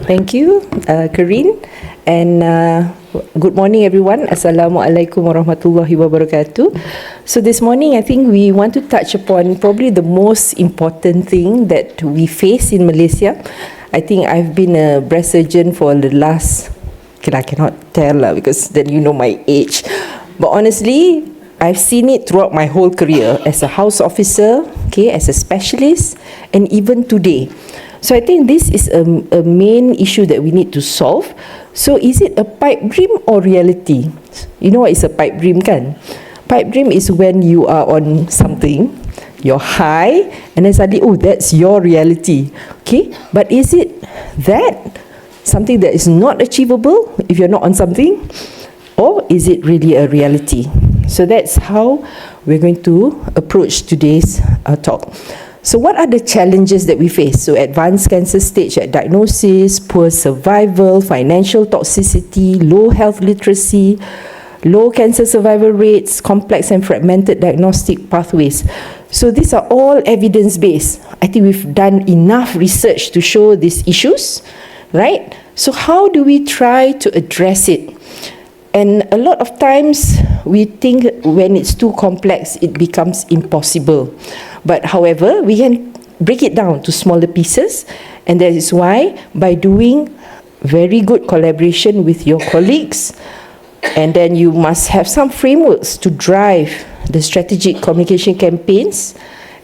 Thank you, Karine, and good morning, everyone. Assalamualaikum warahmatullahi wabarakatuh. So this morning, I think we want to touch upon probably the most important thing that we face in Malaysia. I think I've been a breast surgeon for the last, I cannot tell because then you know my age. But honestly, I've seen it throughout my whole career as a house officer, as a specialist, and even today. So I think this is a main issue that we need to solve. So is it a pipe dream or reality? You know what is a pipe dream, kan? Pipe dream is when you are on something, you're high, and then suddenly, that's your reality. Okay, but is it that something that is not achievable if you're not on something, or is it really a reality? So that's how we're going to approach today's talk. So what are the challenges that we face? So advanced cancer stage at diagnosis, poor survival, financial toxicity, low health literacy, low cancer survival rates, complex and fragmented diagnostic pathways. So these are all evidence-based. I think we've done enough research to show these issues, right? So how do we try to address it? And a lot of times we think when it's too complex, it becomes impossible. But however, we can break it down to smaller pieces, and that is why by doing very good collaboration with your colleagues, and then you must have some frameworks to drive the strategic communication campaigns.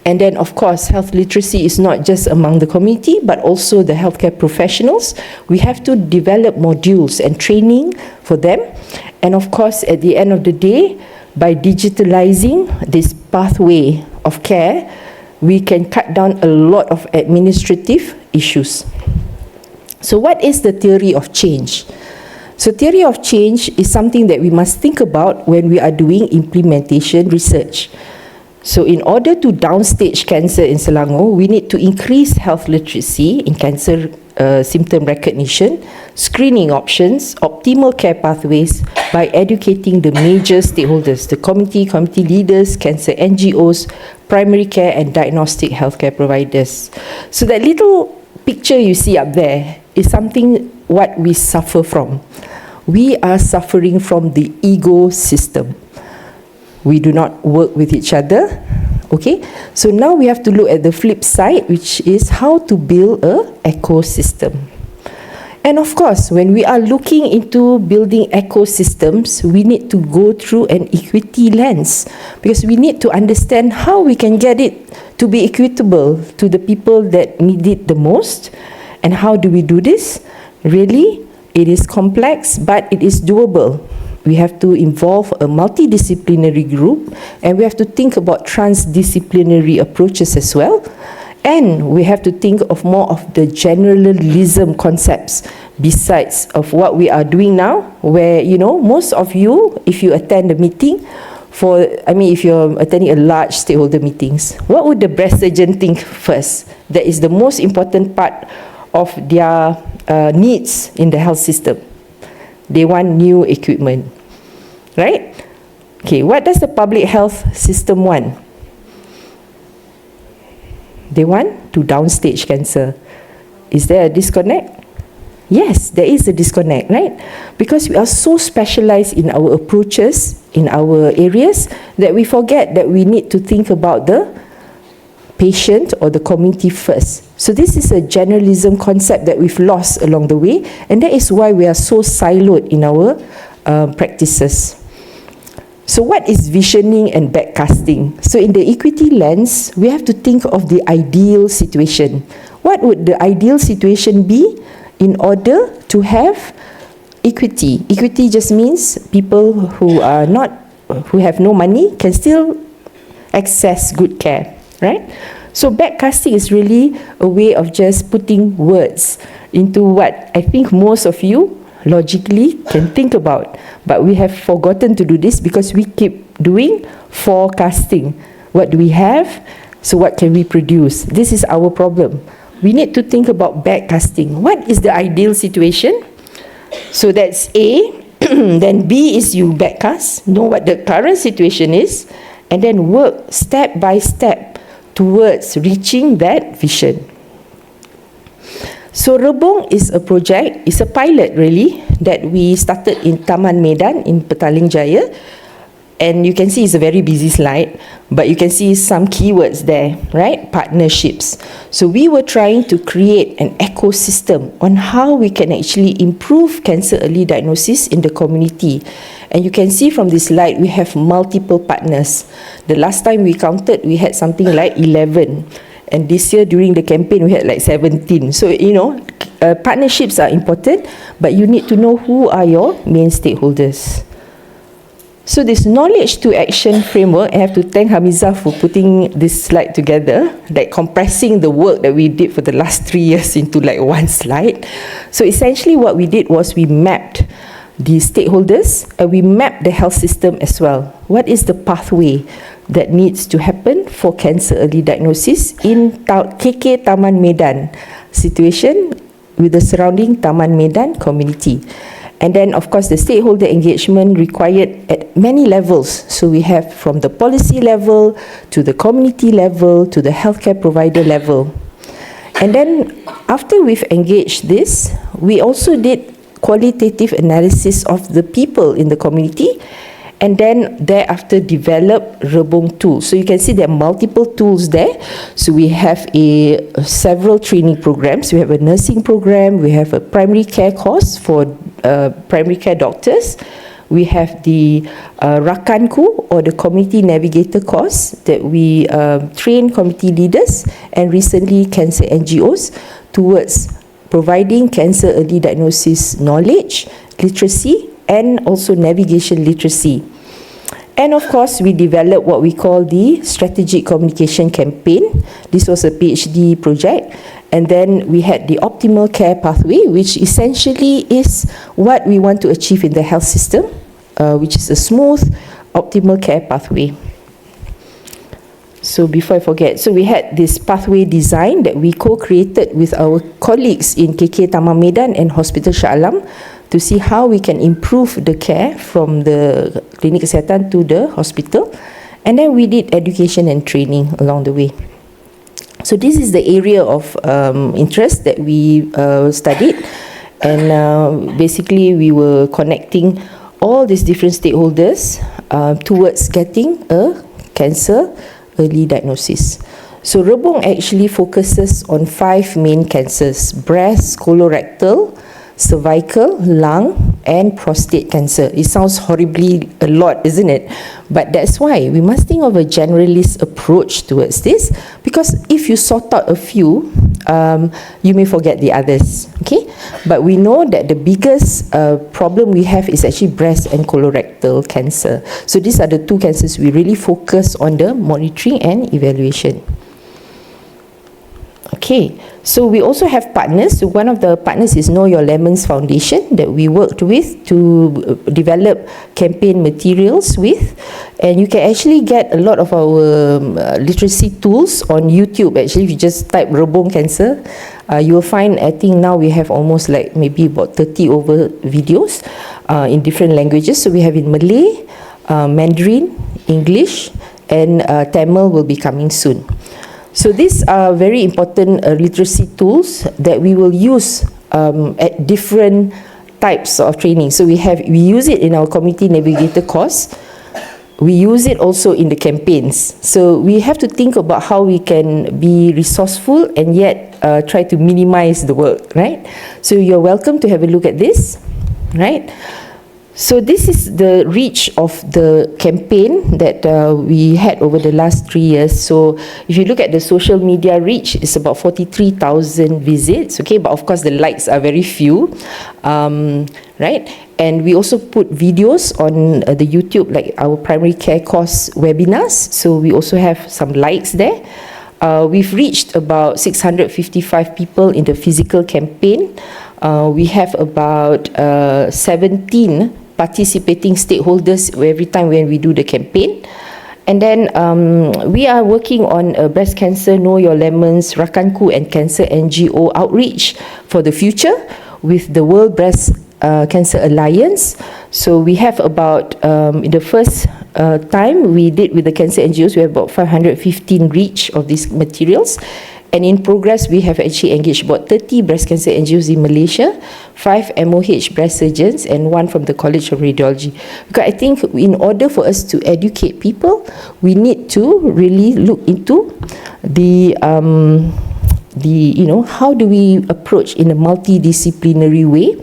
And then, of course, health literacy is not just among the community, but also the healthcare professionals. We have to develop modules and training for them. And of course, at the end of the day, by digitalizing this pathway of care, we can cut down a lot of administrative issues. So what is the theory of change? So theory of change is something that we must think about when we are doing implementation research. So in order to downstage cancer in Selangor, we need to increase health literacy in cancer symptom recognition, screening options, optimal care pathways by educating the major stakeholders, the community leaders, cancer NGOs, primary care and diagnostic healthcare providers. So that little picture you see up there is something what we suffer from. We are suffering from the ego system. We do not work with each other. Okay, so now we have to look at the flip side, which is how to build an ecosystem. And of course, when we are looking into building ecosystems, we need to go through an equity lens, because we need to understand how we can get it to be equitable to the people that need it the most. And how do we do this? Really, it is complex, but it is doable. We have to involve a multidisciplinary group, and we have to think about transdisciplinary approaches as well. And we have to think of more of the generalism concepts besides of what we are doing now, where, most of you, if you attend a meeting, if you're attending a large stakeholder meetings, what would the breast surgeon think first? That is the most important part of their needs in the health system. They want new equipment, right? Okay, what does the public health system want? They want to downstage cancer. Is there a disconnect? Yes, there is a disconnect, right? Because we are so specialized in our approaches, in our areas, that we forget that we need to think about the patient or the community first. So this is a generalism concept that we've lost along the way, and that is why we are so siloed in our practices. So what is visioning and backcasting? So in the equity lens, we have to think of the ideal situation. What would the ideal situation be in order to have equity? Equity just means people who have no money can still access good care, right? So backcasting is really a way of just putting words into what I think most of you logically can think about. But we have forgotten to do this because we keep doing forecasting. What do we have? So what can we produce? This is our problem. We need to think about backcasting. What is the ideal situation? So that's A. Then B is you backcast, know what the current situation is, and then work step by step towards reaching that vision. So Rebong is a project, it's a pilot really, that we started in Taman Medan in Petaling Jaya. And you can see it's a very busy slide, but you can see some keywords there, right? Partnerships. So we were trying to create an ecosystem on how we can actually improve cancer early diagnosis in the community. And you can see from this slide, we have multiple partners. The last time we counted, we had something like 11. And this year during the campaign, we had like 17. So, partnerships are important, but you need to know who are your main stakeholders. So this knowledge to action framework, I have to thank Hamizah for putting this slide together, like compressing the work that we did for the last 3 years into like one slide. So essentially what we did was we mapped the stakeholders and we mapped the health system as well. What is the pathway that needs to happen for cancer early diagnosis in KK Taman Medan situation with the surrounding Taman Medan community? And then, of course, the stakeholder engagement required at many levels. So we have from the policy level to the community level to the healthcare provider level. And then, after we've engaged this, we also did qualitative analysis of the people in the community, and then thereafter develop Rebong tools. So you can see there are multiple tools there. So we have several training programs. We have a nursing program. We have a primary care course for primary care doctors. We have the Rakanku or the community navigator course that we train community leaders and recently cancer NGOs towards providing cancer early diagnosis knowledge, literacy, and also navigation literacy. And of course, we developed what we call the strategic communication campaign. This was a PhD project. And then we had the optimal care pathway, which essentially is what we want to achieve in the health system, which is a smooth, optimal care pathway. So before I forget, so we had this pathway design that we co-created with our colleagues in KK Taman Medan and Hospital Shah Alam to see how we can improve the care from the klinik kesihatan to the hospital. And then we did education and training along the way. So this is the area of interest that we studied. And basically we were connecting all these different stakeholders towards getting a cancer early diagnosis. So Rebong actually focuses on 5 main cancers: breast, colorectal, cervical, lung, and prostate cancer. It sounds horribly a lot, isn't it? But that's why we must think of a generalist approach towards this, because if you sort out a few, you may forget the others, okay? But we know that the biggest problem we have is actually breast and colorectal cancer. So these are the 2 cancers we really focus on the monitoring and evaluation. Okay, so we also have partners. So one of the partners is Know Your Lemons Foundation that we worked with to develop campaign materials with. And you can actually get a lot of our literacy tools on YouTube. Actually, if you just type Rebong Cancer, you will find, I think now we have almost like maybe about 30 over videos in different languages. So we have in Malay, Mandarin, English, and Tamil will be coming soon. So these are very important literacy tools that we will use at different types of training. So we use it in our community navigator course. We use it also in the campaigns. So we have to think about how we can be resourceful and yet try to minimize the work, right? So you're welcome to have a look at this, right? So this is the reach of the campaign that we had over the last 3 years. So if you look at the social media reach, it's about 43,000 visits, okay? But of course the likes are very few, right? And we also put videos on the YouTube, like our primary care course webinars. So we also have some likes there. We've reached about 655 people in the physical campaign. We have about 17 participating stakeholders every time when we do the campaign. And then we are working on breast cancer, Know Your Lemons, Rakanku and Cancer NGO outreach for the future with the World Breast Cancer Alliance. So we have about, in the first time we did with the cancer NGOs, we have about 515 reach of these materials. And in progress, we have actually engaged about 30 breast cancer NGOs in Malaysia, 5 MOH breast surgeons, and 1 from the College of Radiology. Because I think in order for us to educate people, we need to really look into the how do we approach in a multidisciplinary way.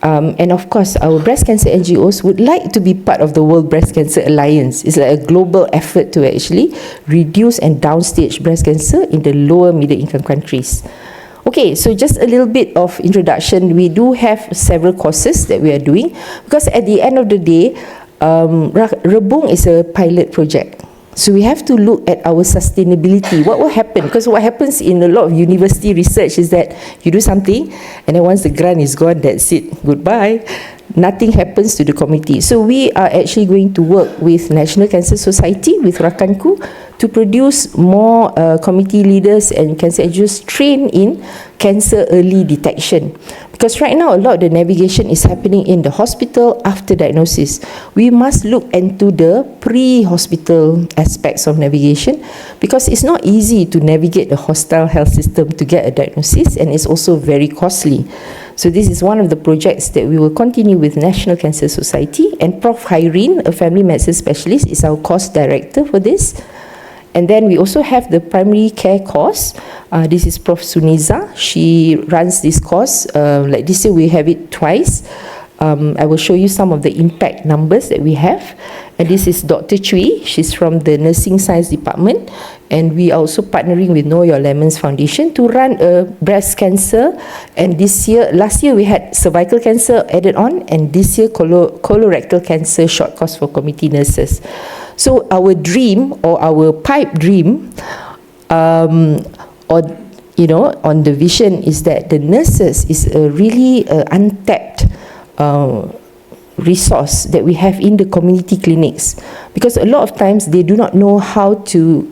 And of course, our breast cancer NGOs would like to be part of the World Breast Cancer Alliance. It's like a global effort to actually reduce and downstage breast cancer in the lower middle income countries. Okay, so just a little bit of introduction. We do have several courses that we are doing, because at the end of the day, Rebung is a pilot project. So we have to look at our sustainability. What will happen? Because what happens in a lot of university research is that you do something, and then once the grant is gone, that's it. Goodbye. Nothing happens to the community. So we are actually going to work with National Cancer Society, with Rakanku, to produce more community leaders and cancer NGOs trained in cancer early detection. Because right now, a lot of the navigation is happening in the hospital after diagnosis. We must look into the pre-hospital aspects of navigation, because it's not easy to navigate the hostile health system to get a diagnosis, and it's also very costly. So this is one of the projects that we will continue with National Cancer Society, and Prof. Hyrene, a family medicine specialist, is our course director for this. And then we also have the primary care course. This is Prof. Suniza. She runs this course. Like this year, we have it twice. I will show you some of the impact numbers that we have. And this is Dr. Chui. She's from the Nursing Science Department. And we are also partnering with Know Your Lemons Foundation to run a breast cancer. And last year we had cervical cancer added on, and this year colorectal cancer short course for community nurses. So our dream, or our pipe dream, on the vision, is that the nurses is a really untapped resource that we have in the community clinics, because a lot of times they do not know how to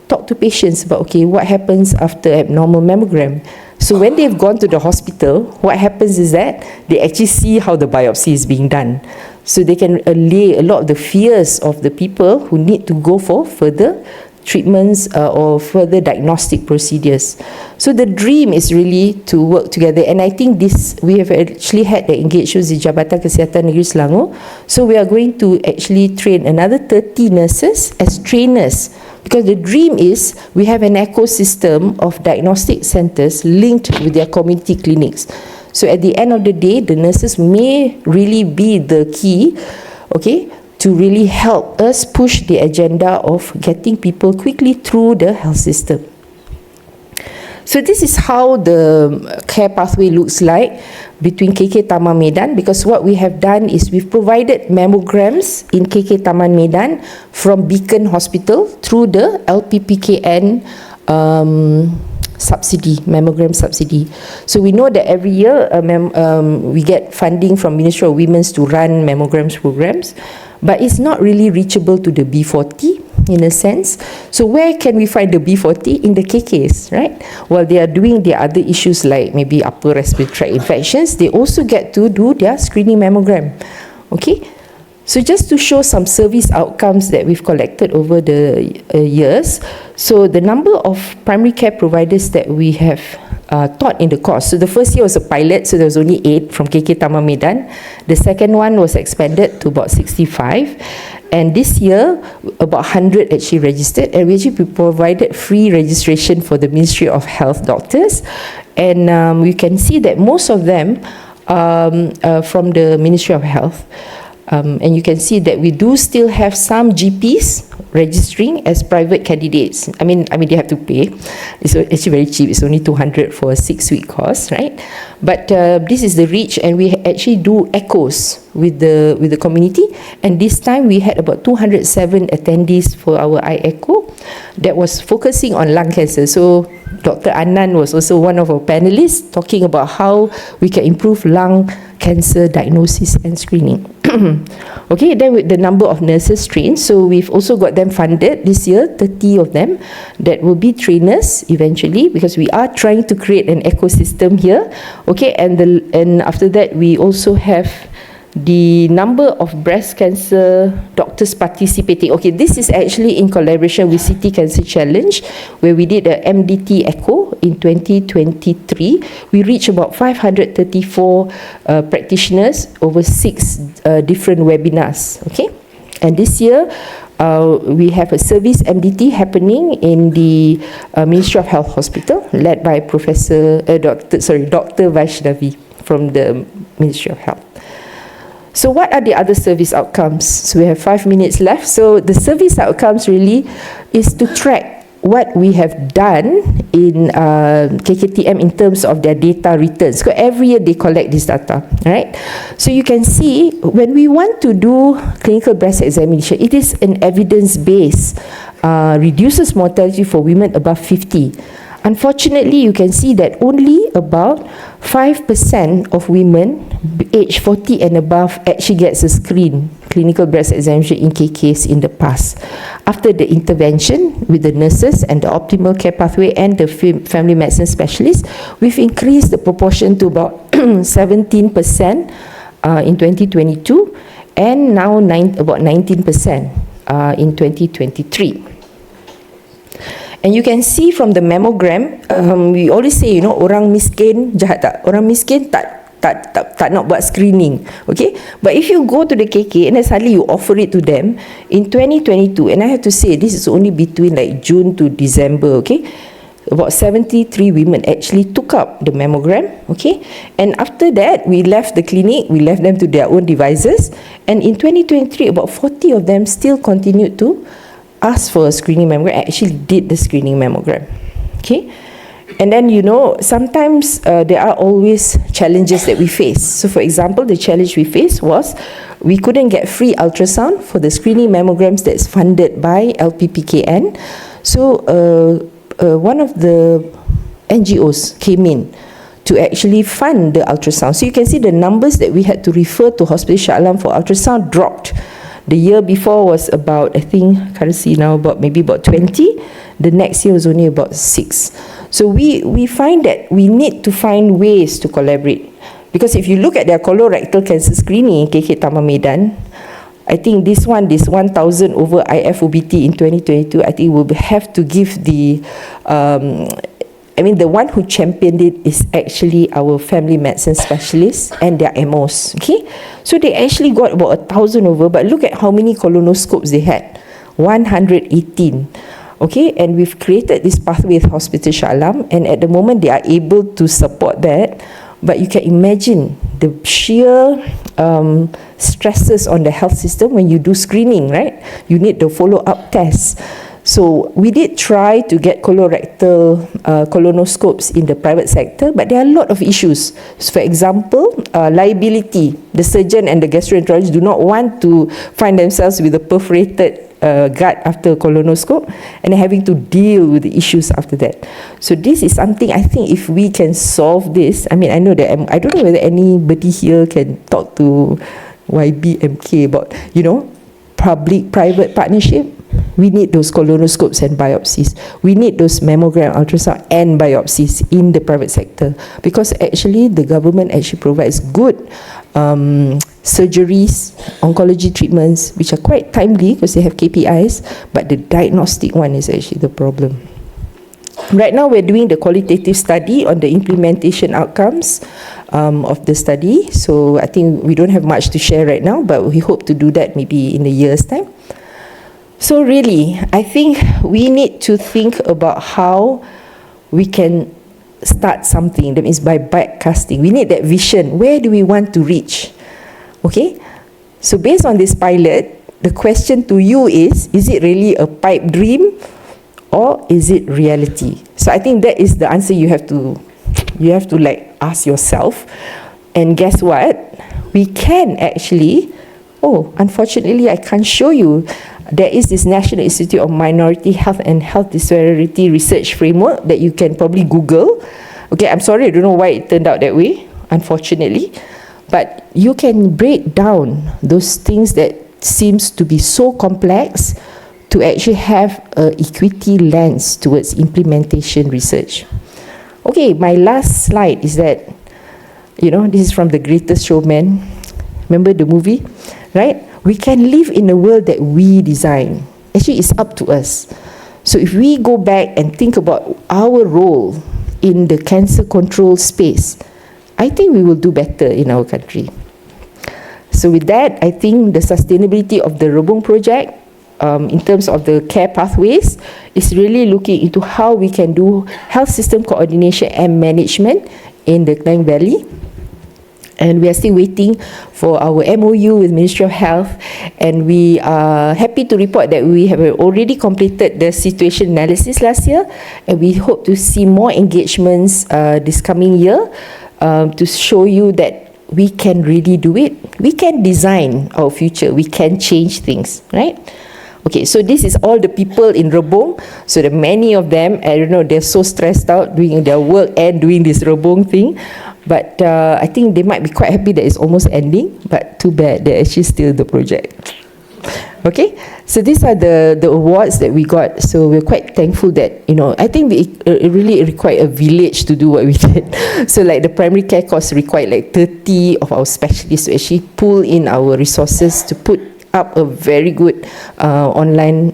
talk to patients about, okay, what happens after abnormal mammogram. So when they've gone to the hospital, what happens is that they actually see how the biopsy is being done. So they can allay a lot of the fears of the people who need to go for further treatments or further diagnostic procedures. So the dream is really to work together, and I think we have actually had the engagements with Jabatan Kesihatan Negeri Selangor. So we are going to actually train another 30 nurses as trainers, because the dream is we have an ecosystem of diagnostic centers linked with their community clinics. So at the end of the day, the nurses may really be the key, okay, to really help us push the agenda of getting people quickly through the health system. So this is how the care pathway looks like between KK Taman Medan, because what we have done is we've provided mammograms in KK Taman Medan from Beacon Hospital through the LPPKN subsidy, mammogram subsidy. So we know that every year we get funding from Ministry of Women's to run mammograms programs, but it's not really reachable to the B40 in a sense. So where can we find the B40? In the KKs, right? While they are doing their other issues like maybe upper respiratory tract infections, they also get to do their screening mammogram. Okay? So just to show some service outcomes that we've collected over the years. So the number of primary care providers that we have taught in the course. So the first year was a pilot, so there was only 8 from KK Taman Medan. The second one was expanded to about 65. And this year, about 100 actually registered, and we actually provided free registration for the Ministry of Health doctors. And we can see that most of them from the Ministry of Health. And you can see that we do still have some GPs registering as private candidates. I mean they have to pay. It's actually very cheap. It's only 200 for a 6-week course, right? But this is the reach, and we actually do echoes with the community. And this time we had about 207 attendees for our eye echo that was focusing on lung cancer. So Dr. Anand was also one of our panelists talking about how we can improve lung cancer diagnosis and screening. Okay, then with the number of nurses trained, so we've also got them funded this year, 30 of them that will be trainers eventually, because we are trying to create an ecosystem here. Okay, and after that we also have the number of breast cancer doctors participating. Okay, this is actually in collaboration with City Cancer Challenge, where we did a MDT echo in 2023. We reached about 534 practitioners over 6 different webinars. Okay, and this year we have a service MDT happening in the Ministry of Health Hospital, led by Dr. Vaishnavi from the Ministry of Health. So what are the other service outcomes? So we have 5 minutes left. So the service outcomes really is to track what we have done in KKTM in terms of their data returns. So every year they collect this data, right? So you can see when we want to do clinical breast examination, it is an evidence-based, reduces mortality for women above 50. Unfortunately, you can see that only about 5% of women aged 40 and above actually gets a clinical breast examination in KKs in the past. After the intervention with the nurses and the optimal care pathway and the family medicine specialists, we've increased the proportion to about 17% in 2022 and now about 19% in 2023. And you can see from the mammogram, we always say, orang miskin jahat tak? Orang miskin tak nak buat screening, okay? But if you go to the KK and then suddenly you offer it to them in 2022, and I have to say this is only between like June to December, okay? About 73 women actually took up the mammogram, okay? And after that, we left the clinic, we left them to their own devices, and in 2023, about 40 of them still continued to asked for a screening mammogram, actually did the screening mammogram. Okay, and then sometimes there are always challenges that we face. So for example, the challenge we faced was we couldn't get free ultrasound for the screening mammograms that's funded by LPPKN. So one of the NGOs came in to actually fund the ultrasound. So you can see the numbers that we had to refer to Hospital Shah Alam for ultrasound dropped. The year before was about, I think, I can't see now, maybe about 20. The next year was only about 6. So we find that we need to find ways to collaborate. Because if you look at their colorectal cancer screening in KK Taman Medan, I think this 1,000 over IFOBT in 2022, I think we'll have to give the the one who championed it is actually our family medicine specialists and their MOs, okay? So they actually got about 1,000 over, but look at how many colonoscopes they had, 118, okay? And we've created this pathway with Hospital Shah Alam, and at the moment they are able to support that, but you can imagine the sheer stresses on the health system when you do screening, right? You need the follow-up tests. So we did try to get colorectal colonoscopes in the private sector, but there are a lot of issues. So for example, liability. The surgeon and the gastroenterologist do not want to find themselves with a perforated gut after colonoscope and having to deal with the issues after that. So this is something I think if we can solve this, I know that I don't know whether anybody here can talk to YBMK about, public-private partnership. We need those colonoscopes and biopsies. We need those mammogram, ultrasound and biopsies in the private sector, because actually the government actually provides good surgeries, oncology treatments, which are quite timely because they have KPIs, but the diagnostic one is actually the problem. Right now we're doing the qualitative study on the implementation outcomes of the study. So I think we don't have much to share right now, but we hope to do that maybe in a year's time. So really, I think we need to think about how we can start something. That means by backcasting. We need that vision. Where do we want to reach? Okay? So based on this pilot, the question to you is it really a pipe dream or is it reality? So I think that is the answer you have to ask yourself. And guess what? We can actually, unfortunately I can't show you. There is this National Institute of Minority Health and Health Disparity Research Framework that you can probably Google. Okay, I'm sorry, I don't know why it turned out that way, unfortunately. But you can break down those things that seems to be so complex to actually have an equity lens towards implementation research. Okay, my last slide is that, this is from The Greatest Showman. Remember the movie, right? We can live in a world that we design. Actually, it's up to us. So if we go back and think about our role in the cancer control space, I think we will do better in our country. So with that, I think the sustainability of the Rebung project, in terms of the care pathways, is really looking into how we can do health system coordination and management in the Klang Valley. And we are still waiting for our MOU with Ministry of Health, and we are happy to report that we have already completed the situation analysis last year, and we hope to see more engagements this coming year to show you that we can really do it. We can design our future. We can change things, right? Okay, so this is all the people in Rebung. So the many of them, I don't know, they're so stressed out doing their work and doing this Rebung thing. But I think they might be quite happy that it's almost ending. But too bad, they're actually still in the project. Okay, so these are the awards that we got. So we're quite thankful that, you know, I think it really required a village to do what we did. So like the primary care course required like 30 of our specialists to actually pull in our resources to put up a very good online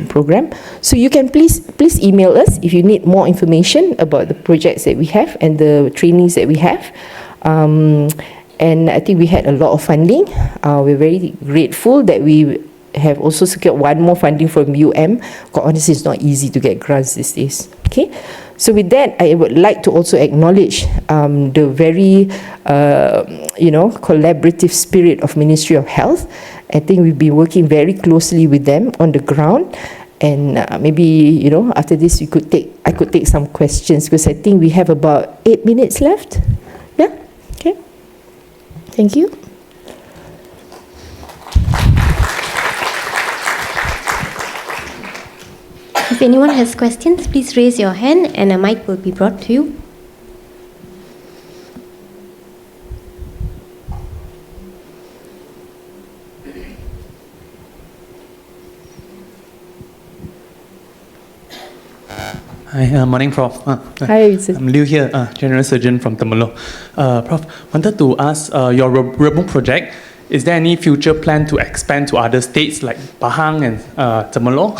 program. So you can please email us if you need more information about the projects that we have and the trainings that we have. And I think we had a lot of funding. We're very grateful that we have also secured one more funding from Quite honestly, it's not easy to get grants these days. Okay, so with that, I would like to also acknowledge the very collaborative spirit of Ministry of Health. I think we've been working very closely with them on the ground, and maybe after this I could take some questions, because I think we have about 8 minutes left. Yeah. Okay. Thank you. If anyone has questions, please raise your hand and a mic will be brought to you. Hi, morning, Prof. Hi, I'm Liu here, General Surgeon from Temerloh. Prof, wanted to ask your Rebung project, is there any future plan to expand to other states like Pahang and Temerloh?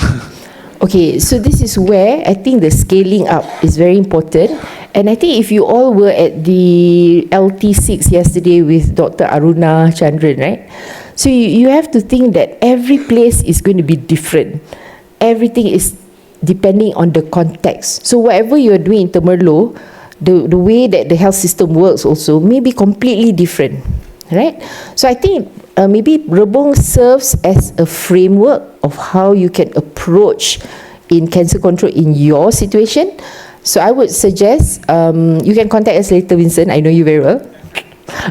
Okay, so this is where I think the scaling up is very important. And I think if you all were at the LT6 yesterday with Dr. Aruna Chandran, right? So you have to think that every place is going to be different. Everything is depending on the context. So whatever you're doing in Temerloh, the way that the health system works also may be completely different, right? So I think maybe Rebung serves as a framework of how you can approach in cancer control in your situation. So I would suggest you can contact us later, Vincent. I know you very well.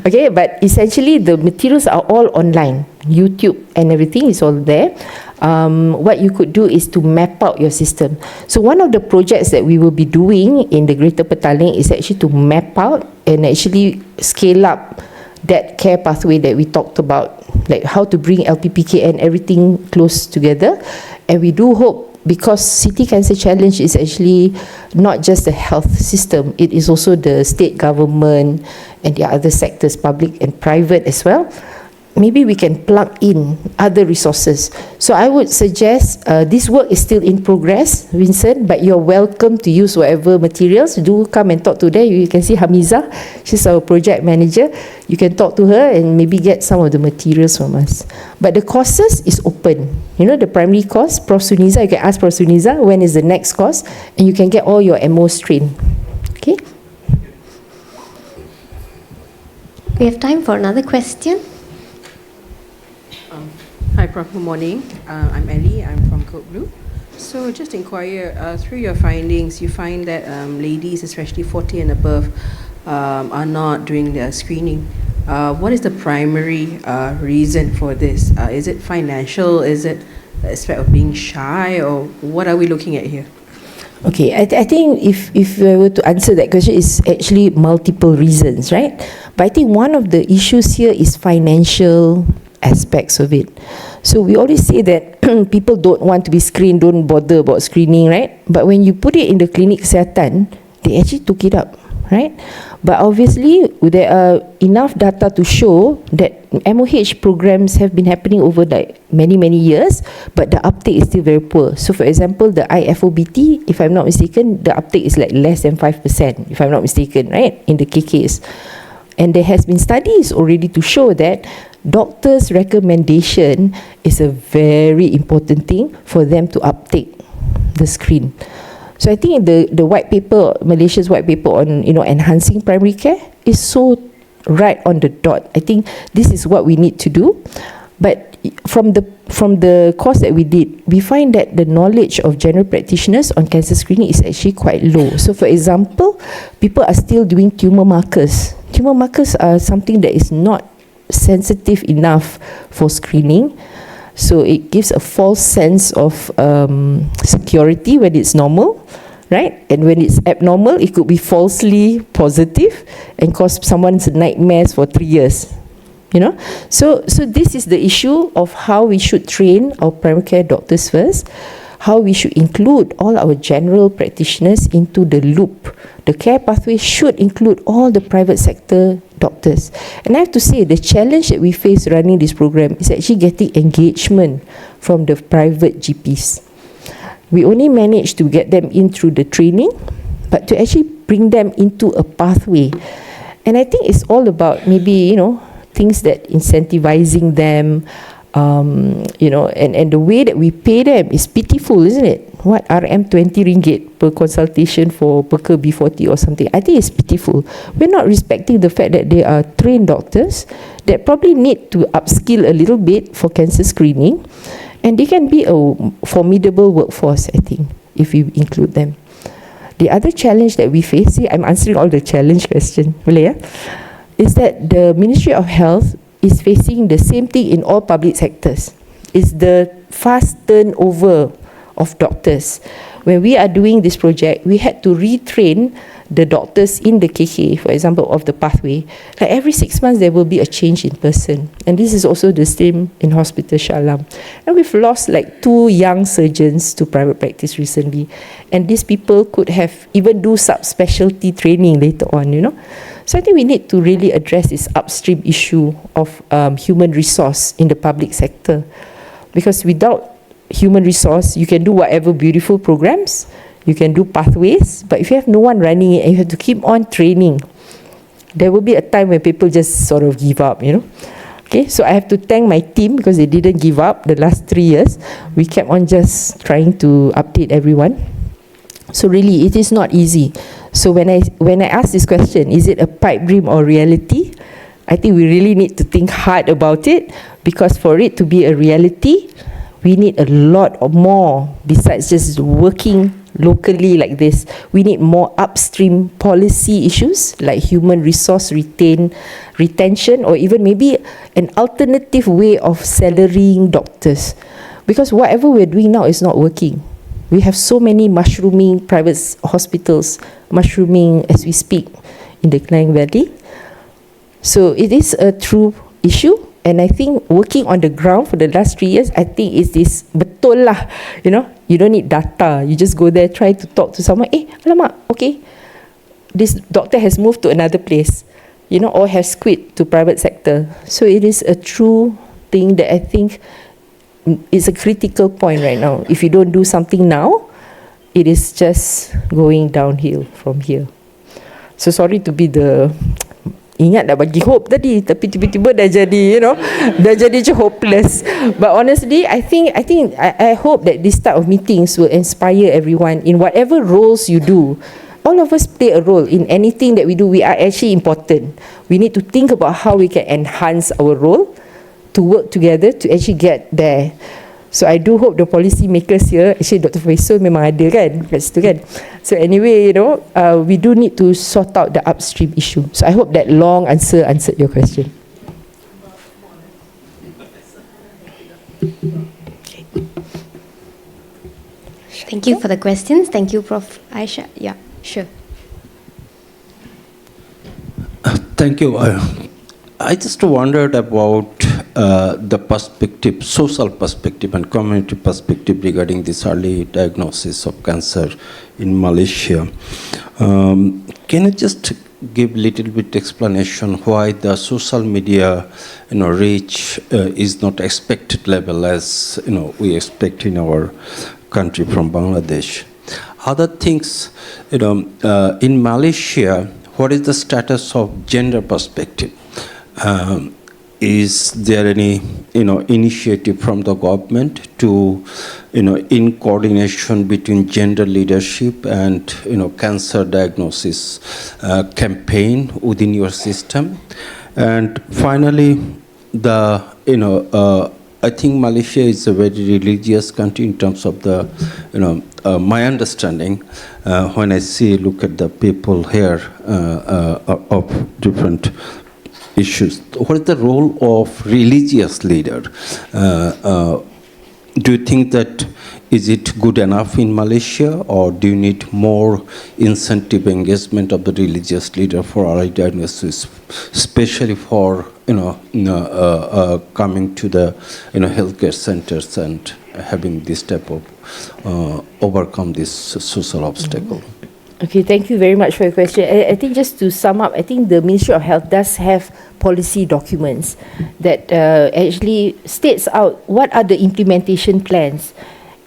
Okay, but essentially the materials are all online. YouTube and everything is all there. What you could do is to map out your system. So one of the projects that we will be doing in the Greater Petaling is actually to map out and actually scale up that care pathway that we talked about, like how to bring LPPK and everything close together. And we do hope, because City Cancer Challenge is actually not just the health system, it is also the state government and the other sectors, public and private as well. Maybe we can plug in other resources. So I would suggest this work is still in progress, Vincent, but you're welcome to use whatever materials. Do come and talk to them. You can see Hamiza, she's our project manager. You can talk to her and maybe get some of the materials from us. But the courses is open. You know, the primary course, Prof. Suniza, you can ask Prof. Suniza when is the next course, and you can get all your MOs trained. Okay? We have time for another question. Hi, Prof. Good morning. I'm Ellie. I'm from Code Blue. So just inquire, through your findings, you find that ladies, especially 40 and above, are not doing their screening. What is the primary reason for this? Is it financial? Is it the aspect of being shy? Or what are we looking at here? Okay, I think if I were to answer that question, it's actually multiple reasons, right? But I think one of the issues here is financial aspects of it. So we always say that people don't want to be screened, don't bother about screening, right? But when you put it in the clinic kesihatan, they actually took it up, right? But obviously there are enough data to show that MOH programs have been happening over like many years, but the uptake is still very poor. So for example, the IFOBT, if I'm not mistaken, the uptake is like less than 5%, if I'm not mistaken, right, in the KKs. And there has been studies already to show that doctors' recommendation is a very important thing for them to uptake the screen. So I think the white paper, Malaysia's white paper on enhancing primary care is so right on the dot. I think this is what we need to do. But from the course that we did, we find that the knowledge of general practitioners on cancer screening is actually quite low. So for example, people are still doing tumor markers. Tumor markers are something that is not sensitive enough for screening. So it gives a false sense of security when it's normal, right? And when it's abnormal, it could be falsely positive and cause someone's nightmares for 3 years. So this is the issue of how we should train our primary care doctors first, how we should include all our general practitioners into the loop. The care pathway should include all the private sector doctors. And I have to say, the challenge that we face running this program is actually getting engagement from the private GPs. We only managed to get them in through the training, but to actually bring them into a pathway. And I think it's all about maybe, things that incentivizing them, and the way that we pay them is pitiful, isn't it? What, RM 20 ringgit per consultation for Perker B40 or something? I think it's pitiful. We're not respecting the fact that they are trained doctors that probably need to upskill a little bit for cancer screening, and they can be a formidable workforce, I think, if we include them. The other challenge that we face, see, I'm answering all the challenge question, boleh ya? Is that the Ministry of Health is facing the same thing in all public sectors. It's the fast turnover of doctors. When we are doing this project, we had to retrain the doctors in the KK, for example, of the pathway. Like every 6 months, there will be a change in person. And this is also the same in Hospital Shah Alam. And we've lost like 2 young surgeons to private practice recently. And these people could have even do subspecialty training later on, So I think we need to really address this upstream issue of human resource in the public sector. Because without human resource, you can do whatever beautiful programs, you can do pathways, but if you have no one running it and you have to keep on training, there will be a time when people just sort of give up, Okay, so I have to thank my team because they didn't give up the last 3 years. We kept on just trying to update everyone. So really, it is not easy. So when I ask this question, is it a pipe dream or reality? I think we really need to think hard about it, because for it to be a reality, we need a lot more besides just working locally like this. We need more upstream policy issues like human resource retention, or even maybe an alternative way of salarying doctors. Because whatever we're doing now is not working. We have so many mushrooming private hospitals, mushrooming as we speak in the Klang Valley. So it is a true issue, and I think working on the ground for the last 3 years, I think is this betul lah. You don't need data. You just go there, try to talk to someone. Alamak, okay, this doctor has moved to another place, or has quit to private sector. So it is a true thing that I think is a critical point right now. If you don't do something now, it is just going downhill from here. So sorry to be the ingat nak bagi hope tadi, tapi tiba-tiba dah jadi, dah jadi hopeless. But honestly, I hope that this type of meetings will inspire everyone in whatever roles you do. All of us play a role in anything that we do. We are actually important. We need to think about how we can enhance our role to work together to actually get there. So I do hope the policy makers here, actually Dr. Faisal memang ada kan kat situ kan. So anyway, we do need to sort out the upstream issue. So I hope that long answer answered your question. Okay. Thank you for the questions. Thank you, Prof. Aisha. Yeah, sure. Thank you. I just wondered about the perspective, social perspective and community perspective regarding this early diagnosis of cancer in Malaysia. Can you just give little bit explanation why the social media, reach is not expected level as we expect in our country from Bangladesh. Other things, in Malaysia, what is the status of gender perspective? Is there any, initiative from the government to, in coordination between gender leadership and, cancer diagnosis campaign within your system? And finally, I think Malaysia is a very religious country in terms of the, my understanding. When I look at the people here of different issues, what is the role of religious leader? Do you think that is it good enough in Malaysia, or do you need more incentive engagement of the religious leader for early diagnosis, especially for coming to the healthcare centers and having this type of overcome this social obstacle? Okay, thank you very much for your question. I think just to sum up, I think the Ministry of Health does have policy documents that actually states out what are the implementation plans.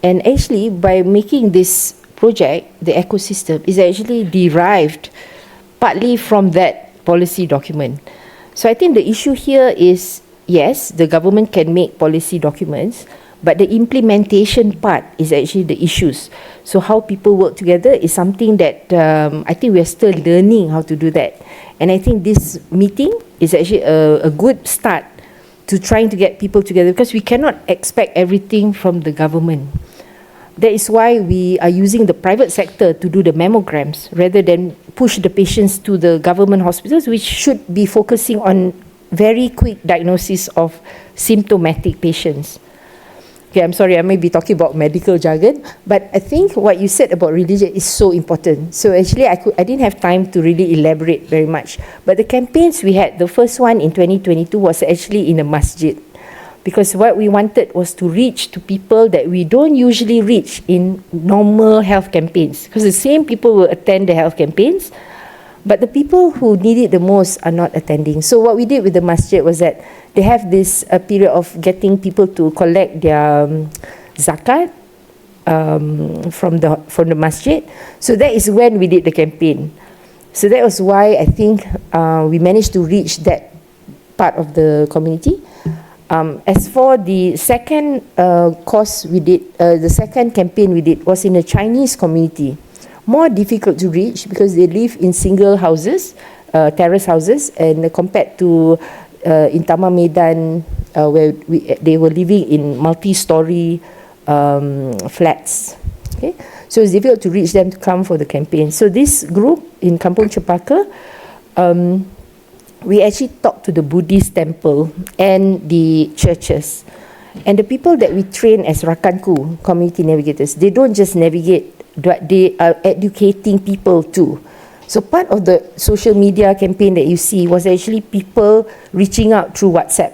And actually, by making this project, the ecosystem is actually derived partly from that policy document. So I think the issue here is, yes, the government can make policy documents, but the implementation part is actually the issues. So how people work together is something that I think we are still learning how to do that. And I think this meeting is actually a good start to trying to get people together, because we cannot expect everything from the government. That is why we are using the private sector to do the mammograms rather than push the patients to the government hospitals, which should be focusing on very quick diagnosis of symptomatic patients. Okay, I'm sorry, I may be talking about medical jargon, but I think what you said about religion is so important. So actually, I didn't have time to really elaborate very much. But the campaigns we had, the first one in 2022 was actually in a masjid, because what we wanted was to reach to people that we don't usually reach in normal health campaigns. Because the same people will attend the health campaigns, but the people who need it the most are not attending. So what we did with the masjid was that they have this period of getting people to collect their zakat from the masjid. So that is when we did the campaign. So that was why I think we managed to reach that part of the community. As for the second course we did, the second campaign we did was in a Chinese community. More difficult to reach because they live in single houses, terrace houses, and compared to in Taman Medan, where they were living in multi-story flats. Okay, so it's difficult to reach them to come for the campaign. So this group in Kampung Cepaka, we actually talked to the Buddhist temple and the churches, and the people that we train as Rakanku, community navigators. They don't just navigate, but they are educating people too. So part of the social media campaign that you see was actually people reaching out through WhatsApp.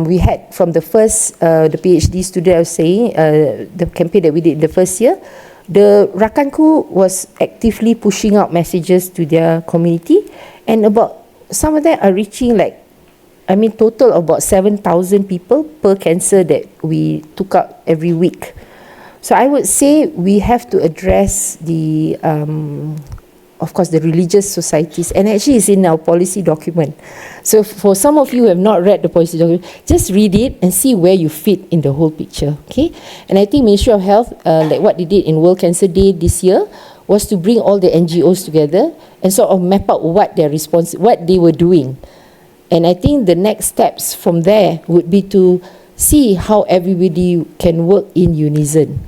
We had from the first, the PhD student I was saying, the campaign that we did in the first year, the Rakanku was actively pushing out messages to their community, and about some of them are reaching total about 7,000 people per cancer that we took out every week. So I would say we have to address the, of course, the religious societies, and actually it's in our policy document. So for some of you who have not read the policy document, just read it and see where you fit in the whole picture, okay? And I think Ministry of Health, like what they did in World Cancer Day this year, was to bring all the NGOs together and sort of map out what they were doing. And I think the next steps from there would be to see how everybody can work in unison.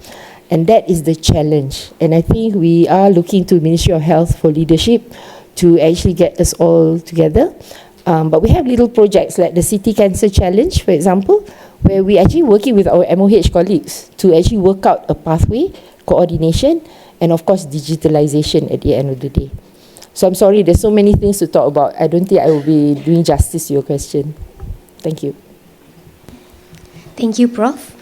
And that is the challenge. And I think we are looking to Ministry of Health for leadership to actually get us all together. But we have little projects like the City Cancer Challenge, for example, where we're actually working with our MOH colleagues to actually work out a pathway, coordination, and of course digitalization at the end of the day. So I'm sorry, there's so many things to talk about. I don't think I will be doing justice to your question. Thank you. Thank you, Prof.